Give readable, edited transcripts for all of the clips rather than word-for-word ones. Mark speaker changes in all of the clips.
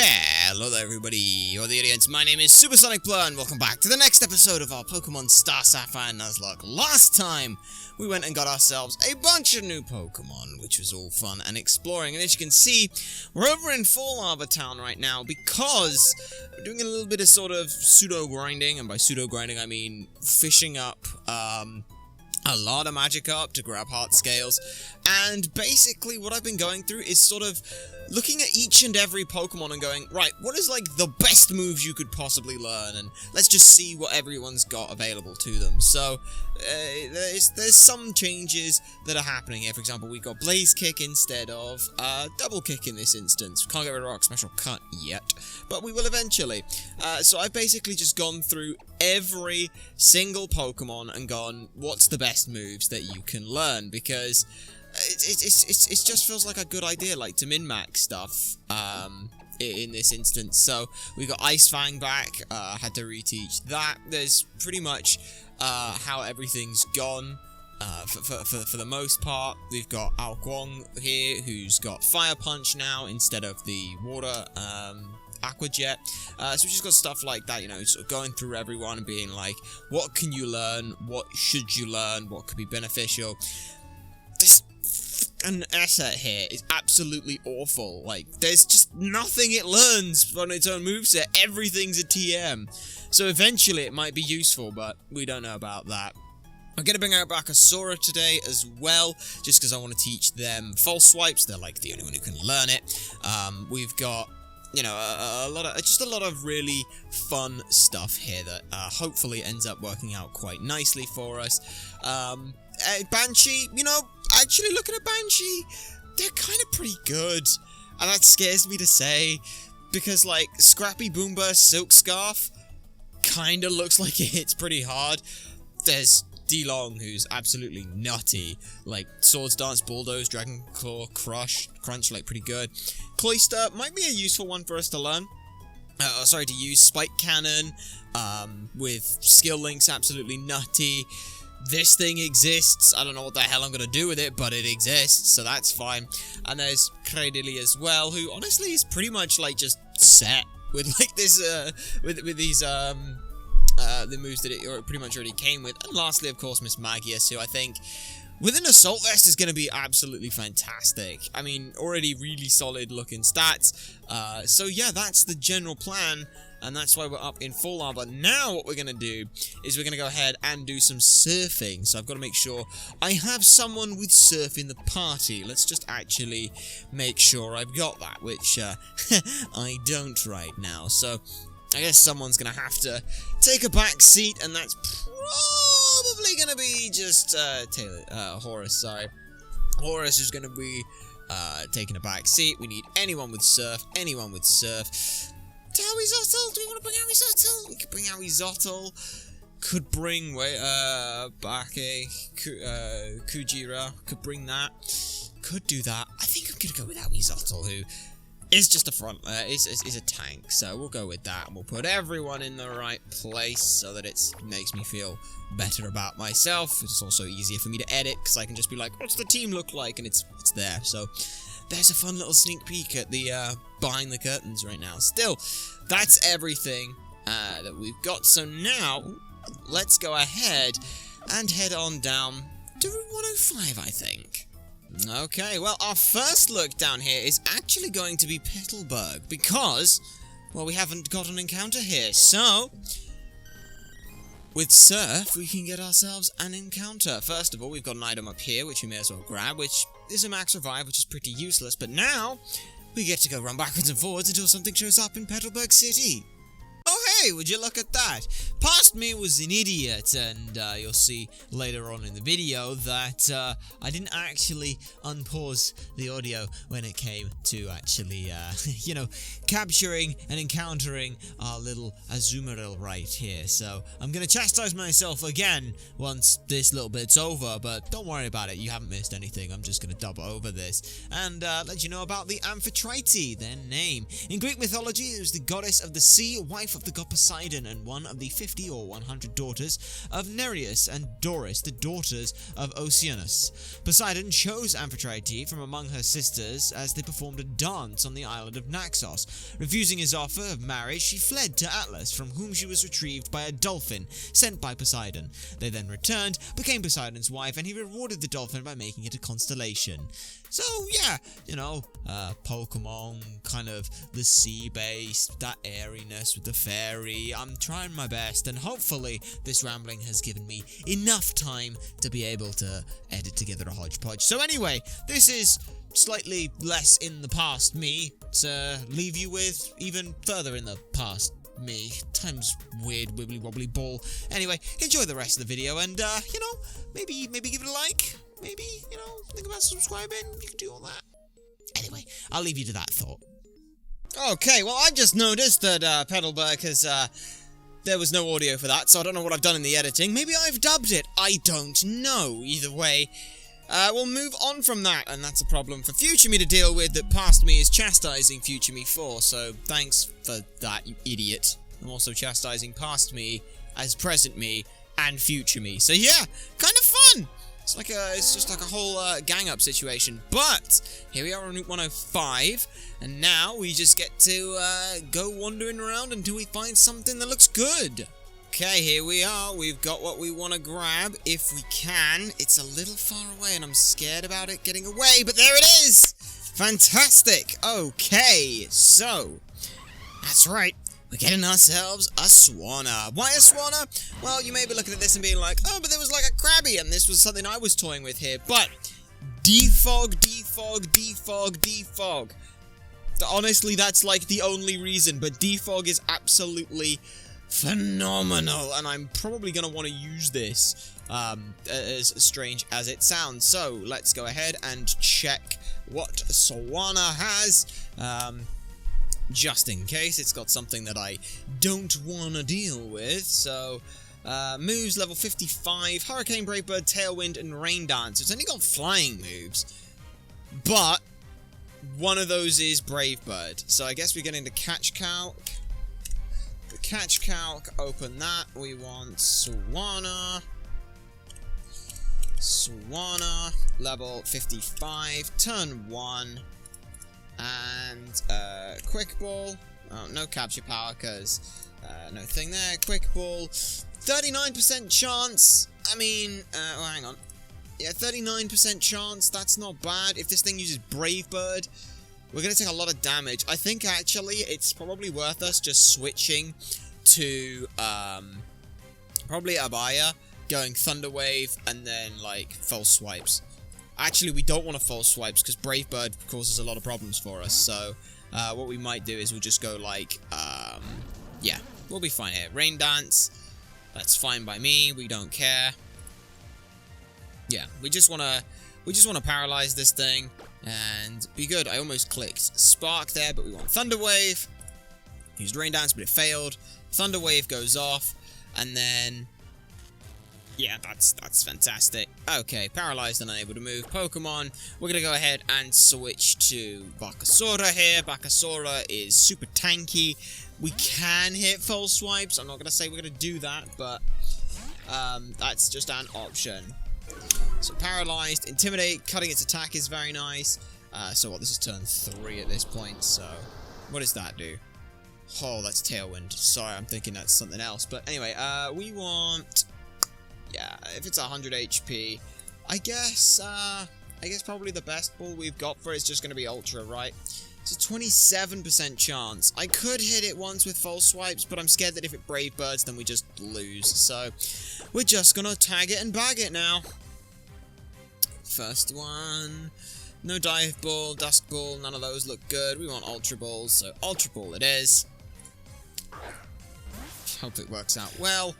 Speaker 1: Hello there everybody, you're the audience, my name is Supersonic Blur and welcome back to the next episode of our Pokemon Star Sapphire Nuzlocke. Last time, we went and got ourselves a bunch of new Pokemon, which was all fun and exploring, and as you can see, we're over in Fall Arbor Town right now because we're doing a little bit of sort of pseudo-grinding, and by pseudo-grinding I mean fishing up, a lot of magic up to grab heart scales, and basically what I've been going through is sort of looking at each and every Pokemon and going, right, what is like the best moves you could possibly learn, and let's just see what everyone's got available to them. So there's some changes that are happening here. For example, we got Blaze Kick instead of Double Kick in this instance. Can't get rid of Rock Smash or Cut yet, but we will eventually. So I've basically just gone through every single Pokemon and gone, what's the best moves that you can learn, because it just feels like a good idea, like to min-max stuff in this instance. So we got Ice Fang back, had to reteach that. There's pretty much how everything's gone for the most part. We've got Ao Guang here, who's got Fire Punch now instead of the Water Aqua Jet. So we just got stuff like that, you know, sort of going through everyone and being like, what can you learn, what should you learn, what could be beneficial. This an asset here is absolutely awful. Like, there's just nothing it learns on its own moveset. Everything's a TM. So eventually it might be useful, but we don't know about that. I'm going to bring out back a Sora today as well, just because I want to teach them false swipes. They're like the only one who can learn it. We've got, you know, a lot of really fun stuff here that hopefully ends up working out quite nicely for us. Banshee, you know, actually looking at Banshee, they're kind of pretty good, and that scares me to say, because like Scrappy Boomburst Silk Scarf kind of looks like it hits pretty hard. There's D-Long, who's absolutely nutty, like Swords Dance, Bulldoze, Dragon Claw, Crunch, like pretty good. Cloyster might be a useful one for us to learn. To use Spike Cannon, with Skill Links, absolutely nutty. This thing exists. I don't know what the hell I'm gonna do with it, but it exists, so that's fine. And there's Cradily as well, who honestly is pretty much like just set with like this, with these the moves that it pretty much already came with. And lastly, of course, Miss Magius, who I think with an Assault Vest is going to be absolutely fantastic. I mean, already really solid looking stats. So yeah, that's the general plan, and that's why we're up in Fall Arbor. Now what we're going to do is we're going to go ahead and do some surfing. So I've got to make sure I have someone with surf in the party. Let's just actually make sure I've got that, which I don't right now. So I guess someone's going to have to take a back seat, and that's probably going to be just Horus, sorry. Horus is going to be taking a back seat. We need anyone with surf, Howiezotl, do we want to bring Howiezotl? We could bring Howiezotl. Could bring, Kujira, could bring that. Could do that. I think I'm going to go with Howiezotl, who is just a front, is a tank, so we'll go with that, and we'll put everyone in the right place so that it makes me feel better about myself. It's also easier for me to edit, because I can just be like, what's the team look like, and it's there. So there's a fun little sneak peek at the behind the curtains right now. Still, that's everything that we've got, so now let's go ahead and head on down to Route 105, I think. Okay, well, our first look down here is actually going to be Petalburg, because, well, we haven't got an encounter here, so with Surf, we can get ourselves an encounter. First of all, we've got an item up here, which we may as well grab, which is a Max Revive, which is pretty useless, but now we get to go run backwards and forwards until something shows up in Petalburg City. Oh hey, would you look at that? Past me was an idiot, and you'll see later on in the video that I didn't actually unpause the audio when it came to actually, you know, capturing and encountering our little Azumarill right here. So I'm going to chastise myself again once this little bit's over, but don't worry about it, you haven't missed anything. I'm just going to dub over this and let you know about the Amphitrite, their name. In Greek mythology, it was the goddess of the sea, wife of the god Poseidon and one of the 50 or 100 daughters of Nereus and Doris, the daughters of Oceanus. Poseidon chose Amphitrite from among her sisters as they performed a dance on the island of Naxos. Refusing his offer of marriage, she fled to Atlas, from whom she was retrieved by a dolphin sent by Poseidon. They then returned, became Poseidon's wife, and he rewarded the dolphin by making it a constellation. So, yeah, you know, Pokemon, kind of the sea-based, that airiness with the fairy. I'm trying my best, and hopefully this rambling has given me enough time to be able to edit together a hodgepodge. So anyway, this is slightly less in the past me to leave you with even further in the past me. Time's weird, wibbly wobbly ball. Anyway, enjoy the rest of the video, and you know, maybe give it a like. Maybe, you know, think about subscribing. You can do all that. Anyway, I'll leave you to that thought. Okay, well, I just noticed that Petalburg has there was no audio for that, so I don't know what I've done in the editing. Maybe I've dubbed it. I don't know. Either way, we'll move on from that, and that's a problem for future me to deal with that past me is chastising future me for, so thanks for that, you idiot. I'm also chastising past me as present me and future me. So yeah, kind of fun. It's just like a whole gang-up situation. But here we are on Route 105, and now we just get to go wandering around until we find something that looks good. Okay, here we are. We've got what we want to grab, if we can. It's a little far away, and I'm scared about it getting away, but there it is! Fantastic! Okay, so, that's right. We're getting ourselves a Swanna. Why a Swanna? Well, you may be looking at this and being like, oh, but there was like a Krabby, and this was something I was toying with here. But, defog. Honestly, that's like the only reason, but defog is absolutely phenomenal, and I'm probably going to want to use this, as strange as it sounds. So, let's go ahead and check what Swanna has. Just in case it's got something that I don't want to deal with. So, moves level 55, Hurricane, Brave Bird, Tailwind, and Rain Dance. It's only got flying moves, but one of those is Brave Bird. So I guess we get into Catch Calc. The Catch Calc, open that. We want Swanna. Swanna, level 55, turn 1. And, Quick Ball. Oh, no capture power, because, no thing there. Quick Ball. 39% chance. I mean, oh, hang on. Yeah, 39% chance. That's not bad. If this thing uses Brave Bird, we're going to take a lot of damage. I think, actually, it's probably worth us just switching to, probably Abaya, going Thunder Wave, and then, like, False Swipes. Actually, we don't want to false swipes, because Brave Bird causes a lot of problems for us, so what we might do is we'll just go like, yeah, we'll be fine here. Rain Dance, that's fine by me, we don't care. Yeah, we just want to paralyze this thing, and be good. I almost clicked Spark there, but we want Thunder Wave. Used Rain Dance, but it failed. Thunder Wave goes off, and then... yeah, that's fantastic. Okay, paralyzed and unable to move Pokemon. We're gonna go ahead and switch to Bakasura here. Bakasura is super tanky. We can hit False Swipes. I'm not gonna say we're gonna do that, but that's just an option. So paralyzed, Intimidate, cutting its attack is very nice. So what? This is turn 3 at this point. So what does that do? Oh, that's Tailwind. Sorry, I'm thinking that's something else. But anyway, we want. Yeah, if it's 100 HP, I guess probably the best ball we've got for it is just going to be Ultra, right? It's a 27% chance. I could hit it once with False Swipes, but I'm scared that if it Brave Birds, then we just lose. So, we're just going to tag it and bag it now. First one. No Dive Ball, Dusk Ball, none of those look good. We want Ultra Balls, so Ultra Ball it is. Hope it works out well.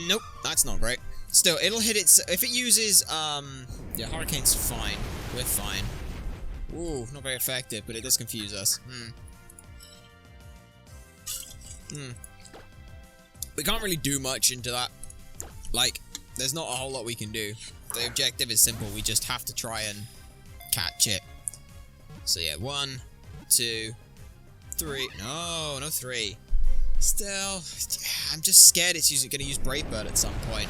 Speaker 1: Nope, that's not great. Still, it'll hit its... if it uses, yeah, Hurricane's fine. We're fine. Ooh, not very effective, but it does confuse us. We can't really do much into that. Like, there's not a whole lot we can do. The objective is simple, we just have to try and catch it. So yeah, 1, 2, 3. No, no 3. Still, I'm just scared it's going to use Brave Bird at some point.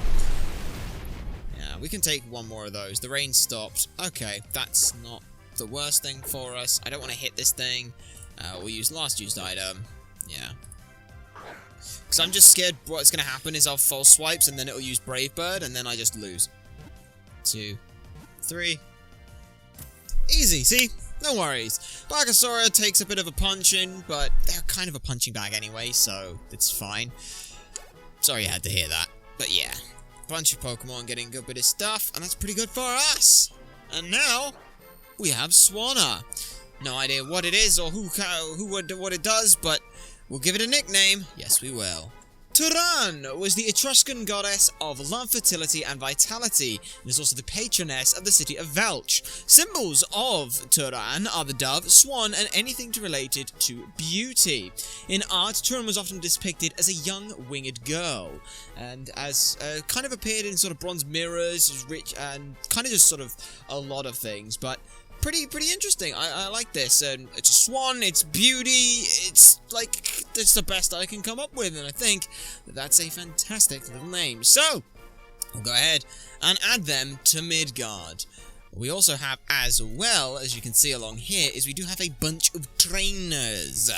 Speaker 1: Yeah, we can take one more of those. The rain stopped. Okay, that's not the worst thing for us. I don't want to hit this thing. We'll use last used item. Yeah. Because I'm just scared what's going to happen is I'll false swipes and then it'll use Brave Bird and then I just lose. 2, 3. Easy, see? No worries. Barkasaura takes a bit of a punching, but they're kind of a punching bag anyway, so it's fine. Sorry you had to hear that. But yeah, bunch of Pokemon getting a good bit of stuff, and that's pretty good for us. And now, we have Swanna. No idea what it is or what it does, but we'll give it a nickname. Yes, we will. Turan was the Etruscan goddess of love, fertility, and vitality, and is also the patroness of the city of Velch. Symbols of Turan are the dove, swan, and anything related to beauty. In art, Turan was often depicted as a young winged girl, and as kind of appeared in sort of bronze mirrors, rich, and kind of just sort of a lot of things, but pretty interesting. I like this. It's a swan, it's beauty, it's like, it's the best I can come up with, and I think that's a fantastic little name. So, we'll go ahead and add them to Midgard. We also have, as well, as you can see along here, is we do have a bunch of trainers.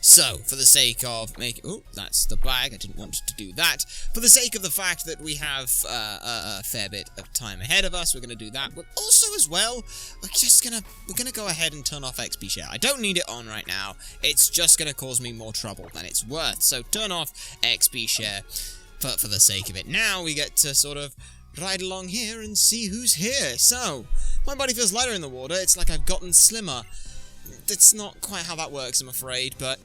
Speaker 1: So, for the sake of making... Oh, that's the bag. I didn't want to do that. For the sake of the fact that we have a fair bit of time ahead of us, we're going to do that. But also, as well, we're gonna go ahead and turn off XP share. I don't need it on right now. It's just going to cause me more trouble than it's worth. So, turn off XP share for the sake of it. Now, we get to sort of ride along here and see who's here. So, my body feels lighter in the water. It's like I've gotten slimmer. That's not quite how that works, I'm afraid, but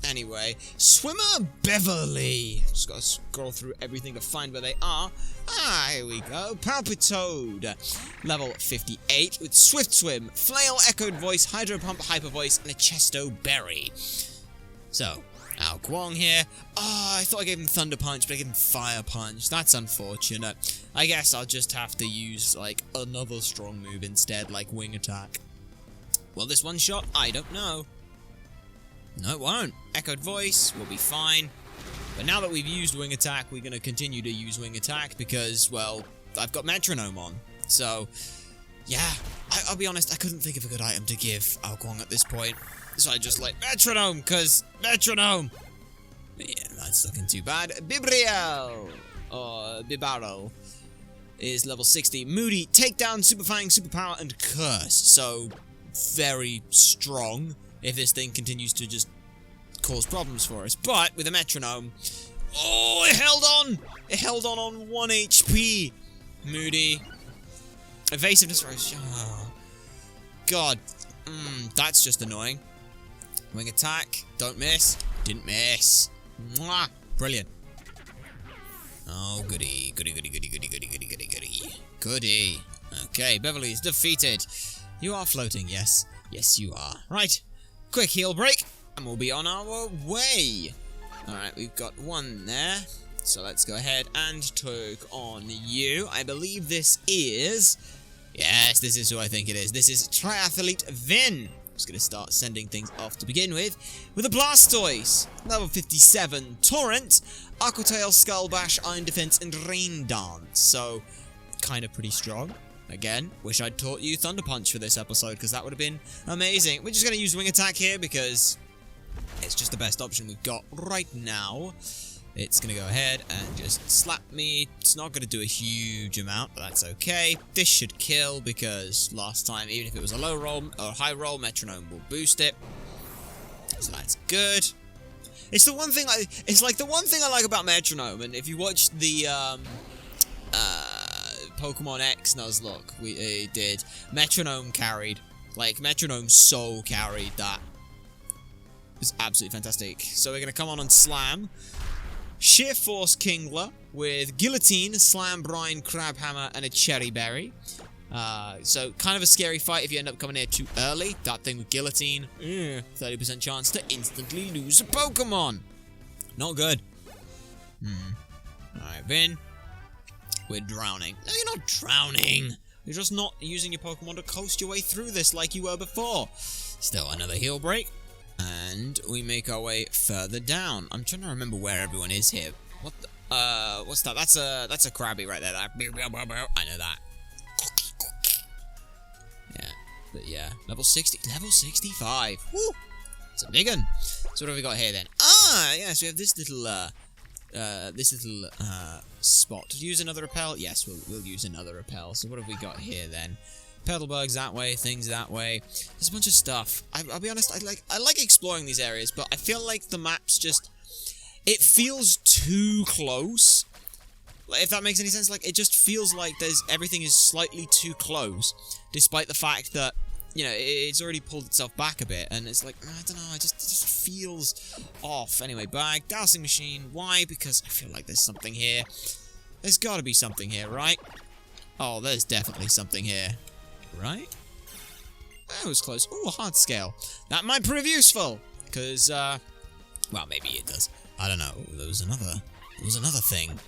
Speaker 1: anyway. Swimmer Beverly. Just gotta scroll through everything to find where they are. Ah, here we go. Palpitoad. Level 58 with Swift Swim, Flail, Echoed Voice, Hydro Pump, Hyper Voice, and a Chesto Berry. So, Al Kwong here. I thought I gave him Thunder Punch, but I gave him Fire Punch. That's unfortunate. I guess I'll just have to use, like, another strong move instead, like Wing Attack. Will this one shot? I don't know. No, it won't. Echoed Voice will be fine. But now that we've used Wing Attack, we're going to continue to use Wing Attack because, well, I've got Metronome on. So, yeah, I'll be honest, I couldn't think of a good item to give Al Kwong at this point. So I just like Metronome, because Metronome! But yeah, that's looking too bad. Bibriel! Or Bibaro is level 60. Moody, Takedown, Superfang, Superpower, and Curse. So, very strong if this thing continues to just cause problems for us. But with a Metronome, oh, it held on! It held on 1 HP. Moody. Evasiveness, oh, God. That's just annoying. Wing Attack, don't miss, didn't miss. Mwah, brilliant. Oh, goody, goody, goody, goody, goody, goody, goody, goody, goody. Goody. Okay, Beverly's defeated. You are floating, yes. Yes, you are. Right, quick heal break, and we'll be on our way. Alright, we've got one there. So let's go ahead and take on you. I believe this is... Yes, this is who I think it is. This is Triathlete Vin. Just going to start sending things off to begin with a Blastoise, level 57, Torrent, Aqua Tail, Skull Bash, Iron Defense, and Rain Dance. So, kind of pretty strong. Again, wish I'd taught you Thunder Punch for this episode, because that would have been amazing. We're just going to use Wing Attack here, because it's just the best option we've got right now. It's going to go ahead and just slap me. It's not going to do a huge amount, but that's okay. This should kill, because last time, even if it was a low roll or high roll, Metronome will boost it. So that's good. It's the one thing it's like the one thing I like about Metronome, and if you watch the Pokemon X Nuzlocke we did, Metronome carried. Like, Metronome so carried that. It's absolutely fantastic. So we're going to come on and slam. Sheer Force Kingler with Guillotine, Slam, Brine, Crab Hammer, and a Cherry Berry. So kind of a scary fight if you end up coming here too early. That thing with Guillotine, 30% chance to instantly lose a Pokemon. Not good. Alright, Vin. We're drowning. No, you're not drowning. You're just not using your Pokemon to coast your way through this like you were before. Still, another heal break. and we make our way further down. I'm trying to remember where everyone is here. What the, what's that? That's a Krabby right there. I know that. Yeah, but yeah, level 60, level 65. Woo! It's a big one. So what have we got here then? Ah, yeah, so we have this little, spot. Use another repel? Yes, we'll use another repel. So what have we got here then? Petalbugs that way, things that way. There's a bunch of stuff. I'll be honest, I like exploring these areas, but I feel like the map's just... It feels too close. Like, if that makes any sense, like, it just feels like everything is slightly too close, despite the fact that, you know, it's already pulled itself back a bit, and it's like, I don't know, it just feels off. Anyway, bag, dowsing machine. Why? Because I feel like there's something here. There's gotta be something here, right? Oh, there's definitely something here. Right? That was close. Ooh, a hard scale. That might prove useful, because, well, maybe it does. I don't know. Ooh, there was another thing.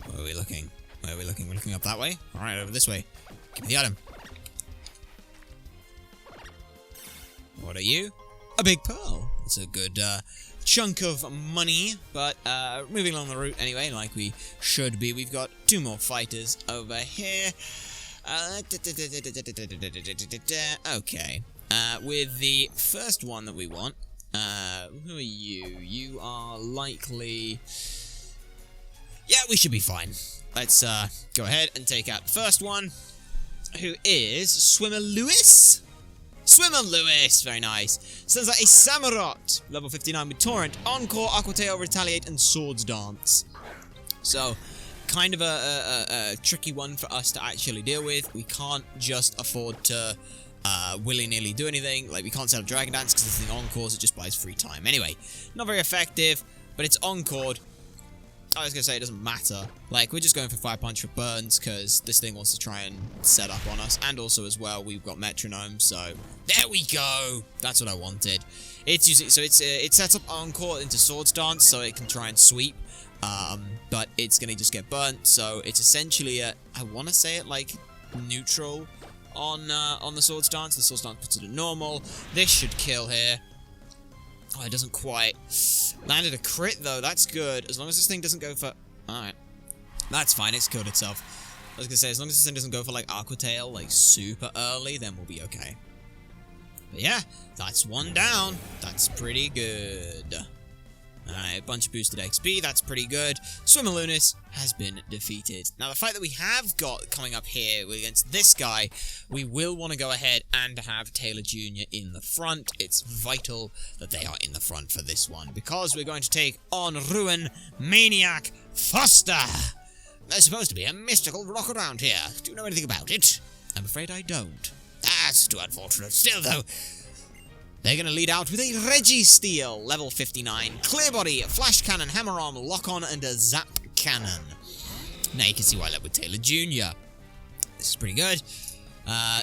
Speaker 1: Where are we looking? Where are we looking? We're looking up that way? Alright, over this way. Give me the item. What are you? A big pearl. It's a good, chunk of money, but, moving along the route anyway, like we should be. We've got 2 more fighters over here. Okay. With the first one that we want, who are you? You are likely... Yeah, we should be fine. Let's, go ahead and take out the first one, who is Swimmer Lewis? Swimmer Lewis! Very nice. Sends out a Samurott, level 59 with Torrent, Encore, Aquatail, Retaliate, and Swords Dance. So... kind of a tricky one for us to actually deal with. We can't just afford to willy-nilly do anything. Like, we can't set up Dragon Dance because this thing encores, it just buys free time. Anyway, not very effective, but it's encored. I was going to say it doesn't matter. Like, we're just going for Fire Punch for burns because this thing wants to try and set up on us. And also, as well, we've got Metronome, so... There we go! That's what I wanted. It's using... So it sets up Encore into Swords Dance so it can try and sweep. But it's gonna just get burnt, so it's essentially I want to say it like neutral on the Swords Dance. The Swords Dance puts it at normal. This should kill here. Oh, it doesn't quite. Landed a crit though, that's good. As long as this thing doesn't go for... Alright. That's fine, it's killed itself. I was gonna say, as long as this thing doesn't go for like Aquatail, like super early, then we'll be okay. But yeah, that's one down. That's pretty good. Alright, a bunch of boosted XP, that's pretty good. Swimmer Lunis has been defeated. Now, the fight that we have got coming up here against this guy, we will want to go ahead and have Taylor Jr. in the front. It's vital that they are in the front for this one, because we're going to take on Ruin Maniac Foster. There's supposed to be a mystical rock around here. Do you know anything about it? I'm afraid I don't. That's too unfortunate. Still, though... They're going to lead out with a Registeel, level 59, Clear Body, Flash Cannon, Hammer Arm, Lock On, and a Zap Cannon. Now you can see why I led with Taylor Jr. This is pretty good. We're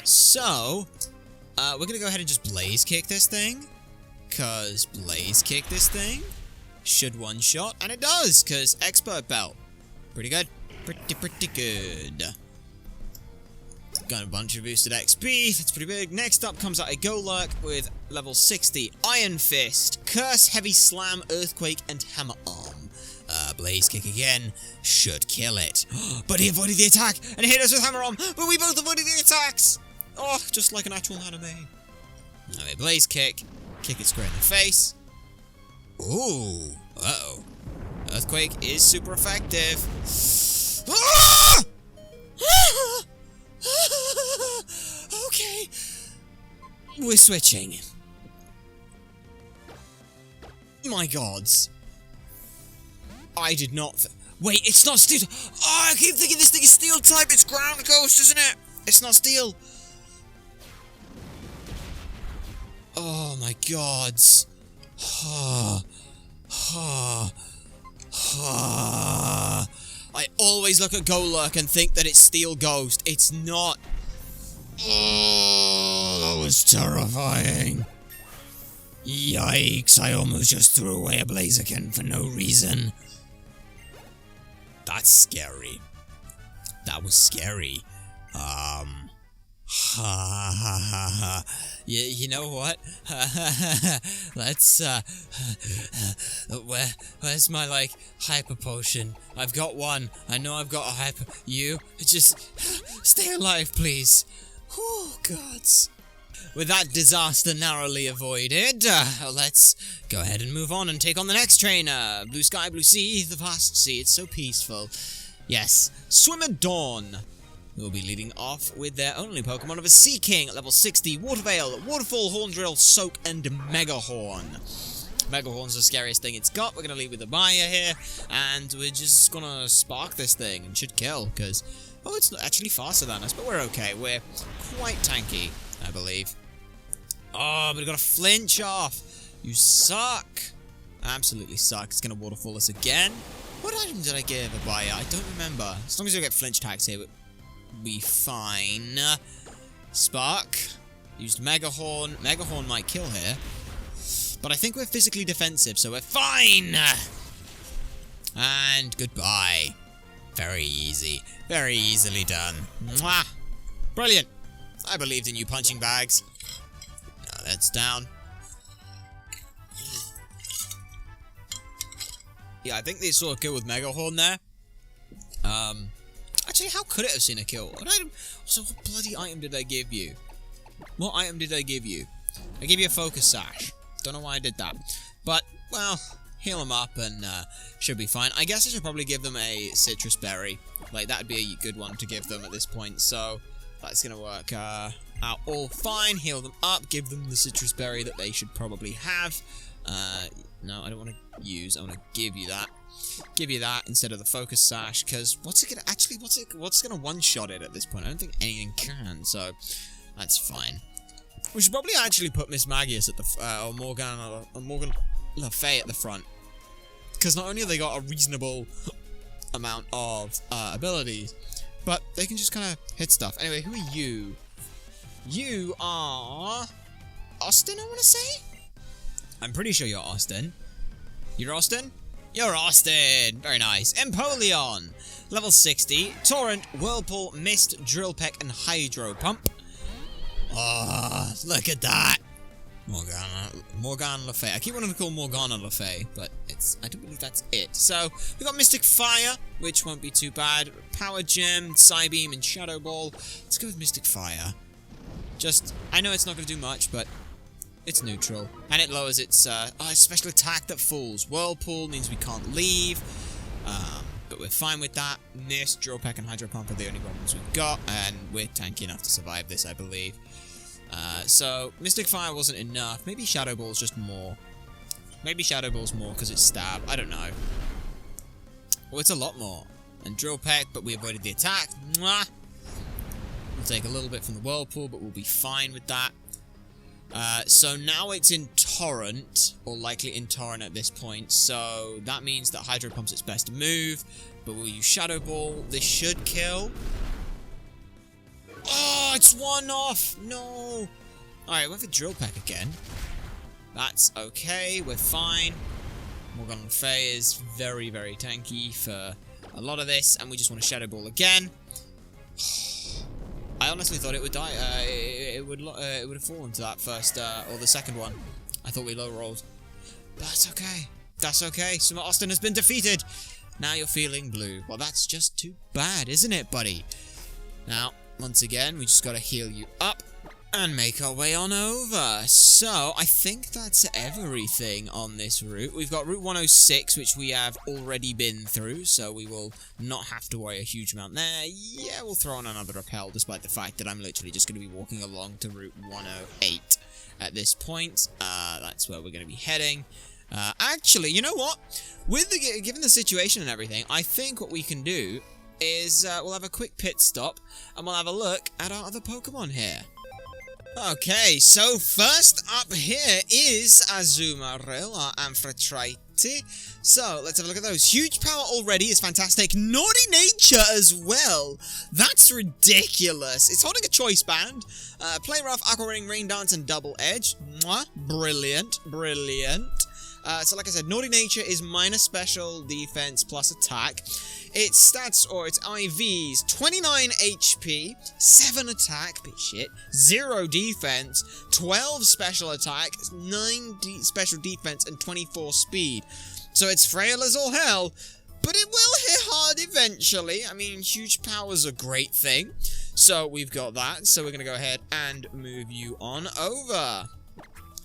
Speaker 1: going to go ahead and just Blaze Kick this thing. Because Blaze Kick this thing should one-shot, and it does, because Expert Belt. Pretty good. Pretty good. Got a bunch of boosted XP, that's pretty big. Next up comes out a Golurk with level 60, Iron Fist, Curse, Heavy Slam, Earthquake, and Hammer Arm. Blaze Kick again, should kill it. But he avoided the attack, and hit us with Hammer Arm, but we both avoided the attacks! Oh, just like an actual anime. Okay, Blaze Kick, kick it square in the face. Ooh, uh-oh. Earthquake is super effective. Ah! Okay. We're switching. My gods. I did not... Wait, it's not steel... Oh, I keep thinking this thing is steel type. It's ground ghost, isn't it? It's not steel. Oh, my gods. I always look at Golurk and think that it's Steel Ghost. It's not. Oh, that was terrifying. Yikes, I almost just threw away a Blaziken for no reason. That's scary. That was scary. Ha ha ha ha. You know what? Let's, where's my, like, hyper potion? I've got one. I know I've got a hyper... You? Just stay alive, please. Oh, gods. With that disaster narrowly avoided, let's go ahead and move on and take on the next trainer. Blue sky, blue sea, the vast sea. It's so peaceful. Yes, Swimmer Dawn will be leading off with their only Pokemon of a Sea King at level 60, Water Veil, Waterfall, Horn Drill, Soak, and Mega Horn. Mega Horn's the scariest thing it's got. We're going to lead with the Maya here, and we're just going to spark this thing and should kill, because, oh, it's actually faster than us, but we're okay. We're quite tanky, I believe. Oh, but we got a flinch off. You suck. Absolutely suck. It's going to Waterfall us again. What item did I give a Maya? I don't remember. As long as we get flinch tags here, be fine. Spark. Used Mega Horn. Mega Horn might kill here. But I think we're physically defensive, so we're fine! And goodbye. Very easy. Very easily done. Mwah! Brilliant! I believed in you, punching bags. Now that's down. Yeah, I think they saw a kill with Mega Horn there. Actually, how could it have seen a kill? What item? So, what bloody item did I give you? What item did I give you? I gave you a Focus Sash. Don't know why I did that. But, well, heal them up and should be fine. I guess I should probably give them a Citrus Berry. Like, that would be a good one to give them at this point. So, that's going to work out all fine. Heal them up. Give them the Citrus Berry that they should probably have. No, I don't want to use. I want to give you that. Give you that instead of the Focus Sash, because what's it gonna actually? What's gonna one-shot it at this point? I don't think anything can, so that's fine. We should probably actually put Miss Magius at the or Morgan Le Fay at the front, because not only have they got a reasonable amount of abilities, but they can just kind of hit stuff. Anyway, who are you? You are Austin, I want to say. I'm pretty sure you're Austin. You're Austin? You're Austin! Very nice. Empoleon! Level 60. Torrent, Whirlpool, Mist, Drill Peck, and Hydro Pump. Oh, look at that! Morgana Le Fay. I keep wanting to call Morgana Le Fay, but I don't believe that's it. So, we've got Mystic Fire, which won't be too bad. Power Gem, Psybeam, and Shadow Ball. Let's go with Mystic Fire. I know it's not going to do much, but it's neutral. And it lowers its special attack that falls. Whirlpool means we can't leave. But we're fine with that. Mist, Drill Peck, and Hydro Pump are the only weapons we've got. And we're tanky enough to survive this, I believe. So, Mystic Fire wasn't enough. Maybe Shadow Ball's just more. Maybe Shadow Ball's more because it's stab. I don't know. Well, it's a lot more. And Drill Peck, but we avoided the attack. Mwah! We'll take a little bit from the Whirlpool, but we'll be fine with that. So now it's in Torrent, or likely in Torrent at this point, so that means that Hydro Pump's its best move, but we'll use Shadow Ball. This should kill. Oh, it's one off! No! Alright, we're for Drill Peck again. That's okay, we're fine. Morgan Le Fay is very, very tanky for a lot of this, and we just want to Shadow Ball again. I honestly thought it would die. It would have fallen to that first or the second one. I thought we low rolled. That's okay. That's okay. Summer Austin has been defeated. Now you're feeling blue. Well, that's just too bad, isn't it, buddy? Now, once again, we just got to heal you up and make our way on over. So, I think that's everything on this route. We've got Route 106, which we have already been through, so we will not have to worry a huge amount there. Yeah, we'll throw on another rappel, despite the fact that I'm literally just going to be walking along to Route 108 at this point. That's where we're going to be heading. Actually, you know what? Given the situation and everything, I think what we can do is we'll have a quick pit stop, and we'll have a look at our other Pokemon here. Okay, so first up here is Azumarill, our Amphitrite. So, let's have a look at those. Huge power already is fantastic. Naughty nature as well. That's ridiculous. It's holding a choice band. Play rough, aqua ring, rain dance, and double edge. Mwah. Brilliant, brilliant. So like I said, Naughty Nature is minus special defense plus attack. Its stats, or its IVs, 29 HP, 7 attack, bit shit, 0 defense, 12 special attack, 9 special defense, and 24 speed. So it's frail as all hell, but it will hit hard eventually. I mean, huge power's a great thing. So we've got that, so we're going to go ahead and move you on over.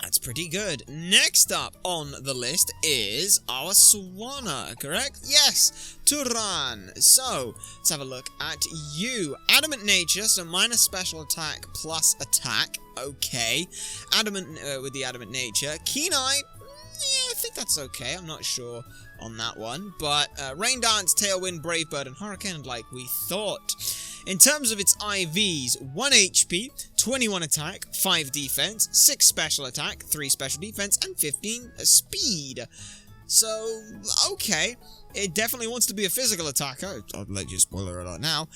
Speaker 1: That's pretty good. Next up on the list is our Swanna, correct? Yes, Turan. So, let's have a look at you. Adamant Nature, so minus special attack plus attack. Okay. Adamant, with the Adamant Nature. Keen Eye, yeah, I think that's okay. I'm not sure on that one. But Rain Dance, Tailwind, Brave Bird, and Hurricane, like we thought. In terms of its IVs, 1 HP, 21 attack, 5 defense, 6 special attack, 3 special defense, and 15 speed. So, okay. It definitely wants to be a physical attacker. I'll let you spoiler it out now.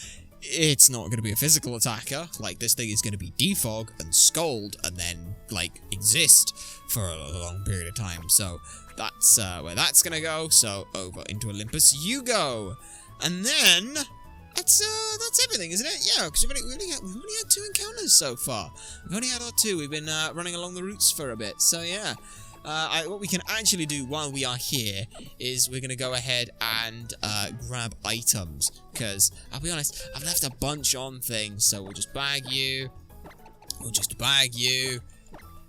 Speaker 1: It's not going to be a physical attacker. Like, this thing is going to be defog and scold and then, like, exist for a long period of time. So, that's where that's going to go. So, over into Olympus you go. And then... That's everything, isn't it? Yeah, because we've only had 2 encounters so far. We've only had our 2. We've been running along the routes for a bit. So, yeah. What we can actually do while we are here is we're going to go ahead and grab items. Because, I'll be honest, I've left a bunch on things. So, we'll just bag you. We'll just bag you.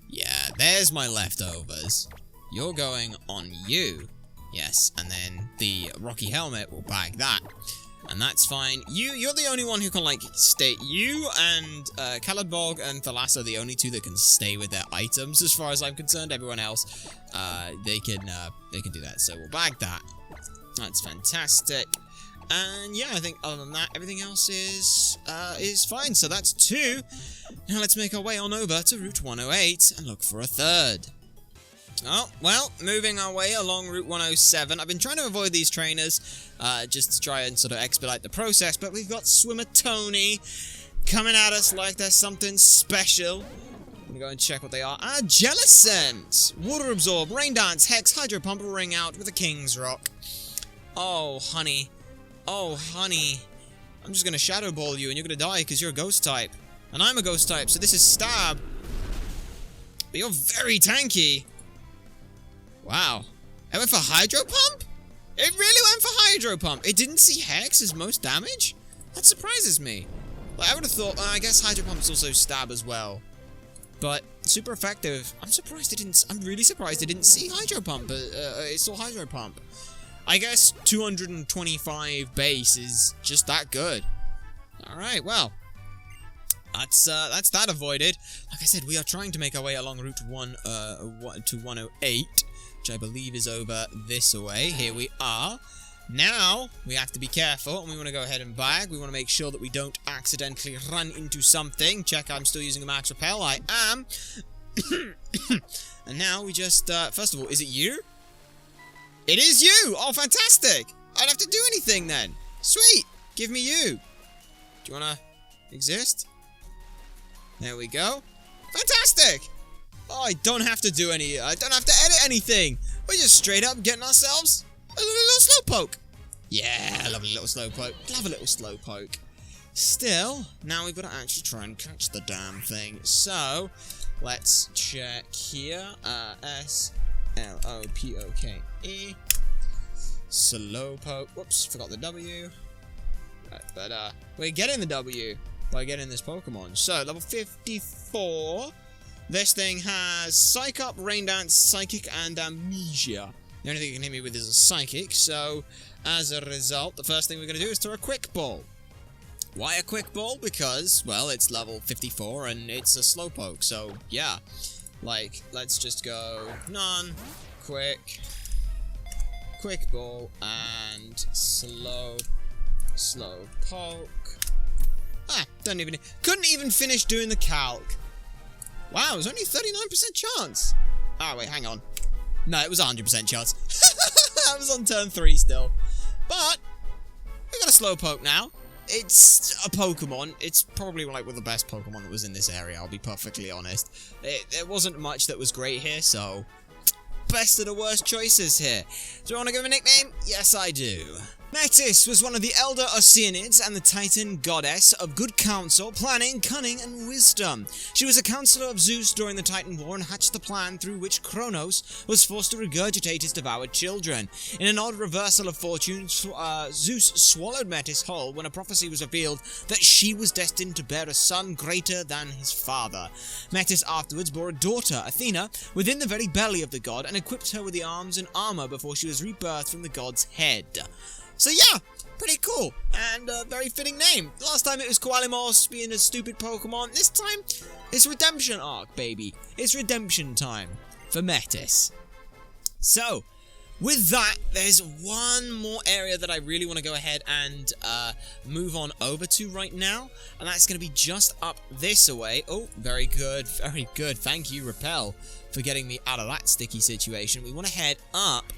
Speaker 1: Yeah, there's my leftovers. You're going on you. Yes, and then the Rocky Helmet will bag that. And that's fine. You're the only one who can, like, stay. You and Calibog and Thalassa are the only 2 that can stay with their items, as far as I'm concerned. Everyone else, they can do that. So we'll bag that. That's fantastic. And yeah, I think other than that, everything else is fine. So that's 2. Now let's make our way on over to Route 108 and look for a 3rd. Oh, well, moving our way along Route 107. I've been trying to avoid these trainers, just to try and sort of expedite the process, but we've got Swimmer Tony coming at us like there's something special. I'm gonna go and check what they are. Jellicent! Water Absorb, Rain Dance, Hex, Hydro Pump, Ring Out with a King's Rock. Oh, honey. Oh, honey. I'm just gonna Shadow Ball you and you're gonna die because you're a Ghost type. And I'm a Ghost type, so this is Stab. But you're very tanky. Wow. It went for Hydro Pump? It really went for Hydro Pump. It didn't see Hex as most damage? That surprises me. Like, I would have thought, I guess Hydro Pump's also Stab as well. But, super effective. I'm really surprised it didn't see Hydro Pump. It saw Hydro Pump. I guess 225 base is just that good. Alright, well. That's that avoided. Like I said, we are trying to make our way along Route 108. Which I believe is over this way. Here we are. Now, we have to be careful, and we want to go ahead and bag. We want to make sure that we don't accidentally run into something. Check, I'm still using a max repel. I am. And now we just, first of all, is it you? It is you! Oh, fantastic! I don't have to do anything then. Sweet! Give me you. Do you want to exist? There we go. Fantastic! Oh, I don't have to do I don't have to edit anything. We're just straight up getting ourselves a little slowpoke. Yeah, I love a little slowpoke. Love a little slowpoke. Still, now we've got to actually try and catch the damn thing. So, let's check here. S-L-O-P-O-K-E. Slowpoke. Whoops, forgot the W. Right, but, we're getting the W by getting this Pokemon. So, level 54. This thing has Psych Up, Rain Dance, Psychic, and Amnesia. The only thing it can hit me with is a Psychic, so as a result, the first thing we're going to do is throw a Quick Ball. Why a Quick Ball? Because, well, it's level 54 and it's a Slowpoke, so yeah. Like, let's just go None, Quick Ball, and Slowpoke. Couldn't even finish doing the calc. Wow, it was only 39% chance. Ah, wait, hang on. No, it was 100% chance. I was on turn 3 still. But, we got a Slowpoke now. It's a Pokemon. It's probably like one of the best Pokemon that was in this area, I'll be perfectly honest. There wasn't much that was great here, so best of the worst choices here. Do I want to give him a nickname? Yes, I do. Metis was one of the elder Oceanids and the Titan goddess of good counsel, planning, cunning, and wisdom. She was a counselor of Zeus during the Titan War and hatched the plan through which Kronos was forced to regurgitate his devoured children. In an odd reversal of fortune, Zeus swallowed Metis whole when a prophecy was revealed that she was destined to bear a son greater than his father. Metis afterwards bore a daughter, Athena, within the very belly of the god and equipped her with the arms and armor before she was rebirthed from the god's head. So yeah, pretty cool, and a very fitting name. Last time it was Koalimos being a stupid Pokemon. This time, it's Redemption Arc, baby. It's redemption time for Metis. So, with that, there's one more area that I really want to go ahead and move on over to right now, and that's going to be just up this way. Oh, very good, very good. Thank you, Repel, for getting me out of that sticky situation. We want to head up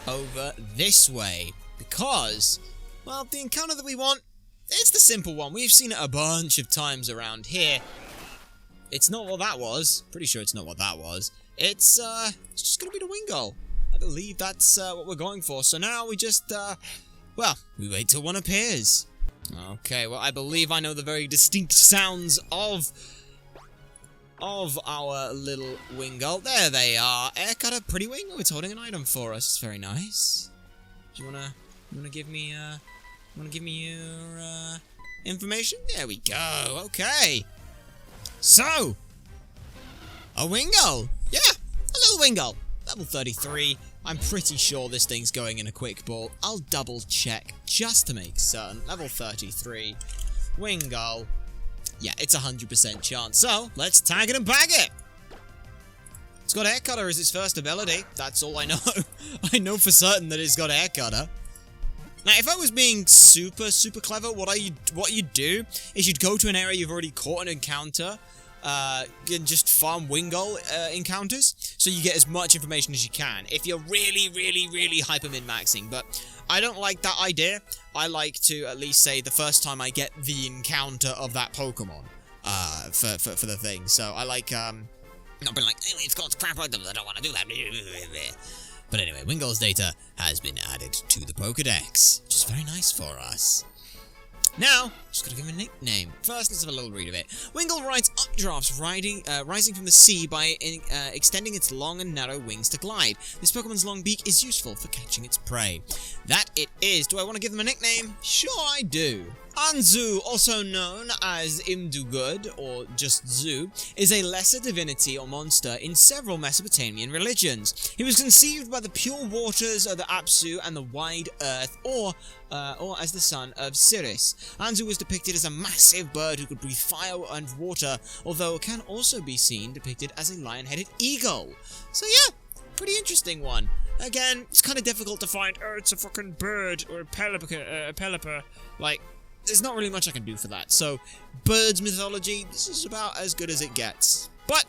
Speaker 1: over this way. Because, well, the encounter that we want, it's the simple one. We've seen it a bunch of times around here. It's not what that was. Pretty sure it's not what that was. It's just gonna be the Wingull. I believe that's what we're going for. So now we just, well, we wait till one appears. Okay, well, I believe I know the very distinct sounds of our little Wingull. There they are. Air Cutter, pretty wing. Oh, it's holding an item for us. It's very nice. Do you wanna give me your information? There we go. Okay. So, a Wingull. Yeah, a little Wingull. Level 33. I'm pretty sure this thing's going in a quick ball. I'll double check just to make certain. Level 33. Wingull. Yeah, it's 100% chance. So, let's tag it and bag it. It's got Air Cutter as its first ability. That's all I know. I know for certain that it's got Air Cutter. Now, if I was being super clever, what you'd do is you'd go to an area you've already caught an encounter, and just farm Wingull encounters, so you get as much information as you can. If you're really hyper min-maxing, but I don't like that idea. I like to at least say the first time I get the encounter of that Pokemon, for the thing. So I like not being like, hey, it's got crap items, I don't want to do that. But anyway, Wingull's data has been added to the Pokedex, which is very nice for us. Now, just gotta give him a nickname. First, let's have a little read of it. Wingull rides updrafts, rising from the sea by extending its long and narrow wings to glide. This Pokemon's long beak is useful for catching its prey. That it is. Do I want to give them a nickname? Sure, I do. Anzu, also known as Imdugud, or just Zu, is a lesser divinity or monster in several Mesopotamian religions. He was conceived by the pure waters of the Apsu and the wide earth, or as the son of Sirius. Anzu was depicted as a massive bird who could breathe fire and water, although can also be seen depicted as a lion-headed eagle. So yeah, pretty interesting one. Again, it's kind of difficult to find, oh, it's a fucking bird, or a pelipper, like, there's not really much I can do for that. So, birds mythology, this is about as good as it gets. But,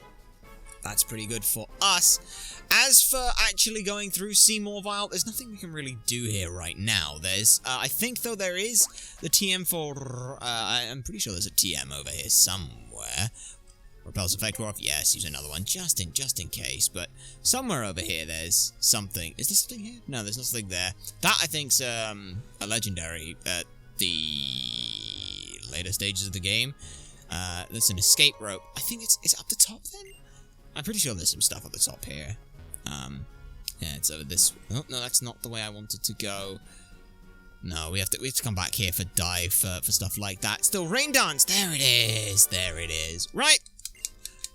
Speaker 1: that's pretty good for us. As for actually going through Seymour Vile, there's nothing we can really do here right now. There's, I think though there is the TM for, I'm pretty sure there's a TM over here somewhere. Repels effect wore off, yes, use another one, just in case, but somewhere over here there's something. Is there something here? No, there's nothing there. That, I think's, a legendary, the later stages of the game. There's an escape rope. I think it's up the top then? I'm pretty sure there's some stuff at the top here. Yeah, it's over this. Oh, no, that's not the way I wanted to go. No, we have to come back here for dive for stuff like that. Still, rain dance. There it is. There it is. Right.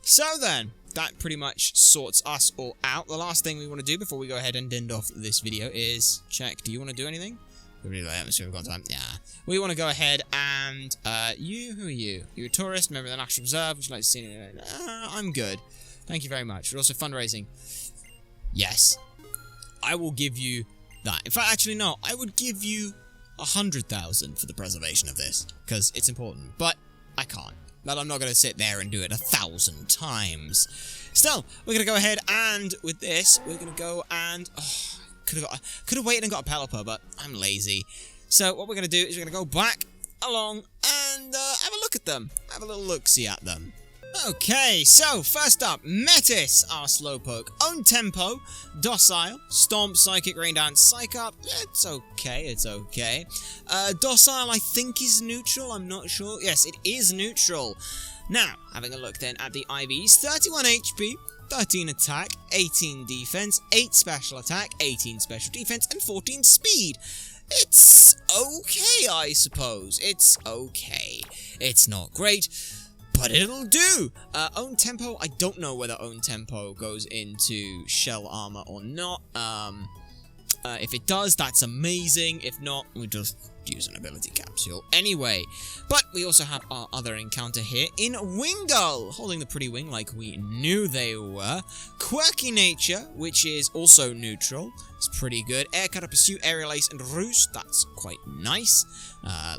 Speaker 1: So then, that pretty much sorts us all out. The last thing we want to do before we go ahead and end off this video is check. Do you want to do anything? We really like atmosphere. We've got time. Yeah. We want to go ahead and who are you? You're a tourist, member of the National Reserve. Would you like to see anything? I'm good. Thank you very much. We're also fundraising. Yes. I will give you that. In fact, actually, no. I would give you 100,000 for the preservation of this, because it's important. But I can't. But I'm not going to sit there and do it 1,000 times. Still, we're going to go ahead and, with this, we're going to go and... Oh, could have waited and got a Pelipper, but I'm lazy. So what we're going to do is we're going to go back along and have a look at them. Have a little look-see at them. Okay, so first up, Metis, our Slowpoke. Own Tempo, Docile, Stomp, Psychic, Rain Dance, Psych Up. It's okay. Docile, I think, is neutral. I'm not sure. Yes, it is neutral. Now, having a look then at the IVs, 31 HP, 13 attack, 18 defense, 8 special attack, 18 special defense, and 14 speed. It's okay, I suppose. It's okay. It's not great, but it'll do. Own Tempo, I don't know whether Own Tempo goes into Shell Armor or not. If it does, that's amazing. If not, we just use an ability capsule anyway. But we also have our other encounter here in Wingull, holding the pretty wing like we knew they were. Quirky Nature, which is also neutral. It's pretty good. Air Cutter, Pursue, Aerial Ace, and Roost. That's quite nice.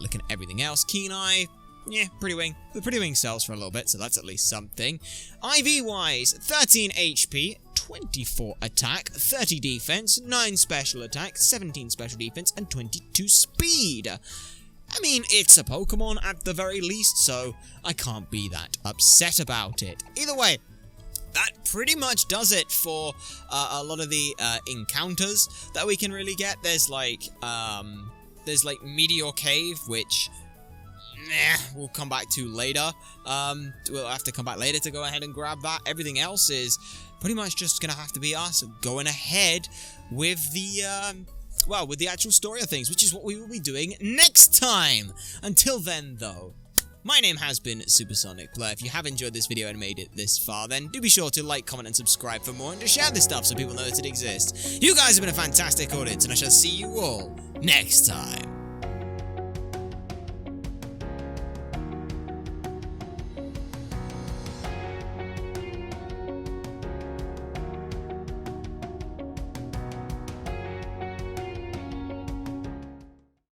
Speaker 1: Looking at everything else. Keen Eye. Yeah, Pretty Wing. The Pretty Wing sells for a little bit, so that's at least something. IV-wise, 13 HP, 24 attack, 30 defense, 9 special attack, 17 special defense, and 22 speed. I mean, it's a Pokemon at the very least, so I can't be that upset about it. Either way, that pretty much does it for a lot of the encounters that we can really get. There's like Meteor Cave, which we'll come back to later. We'll have to come back later to go ahead and grab that. Everything else is pretty much just gonna have to be us going ahead with the with the actual story of things, which is what we will be doing next time. Until then, though, my name has been Supersonic Blur. If you have enjoyed this video and made it this far, then do be sure to like, comment, and subscribe for more, and to share this stuff so people know that it exists. You guys have been a fantastic audience, and I shall see you all next time.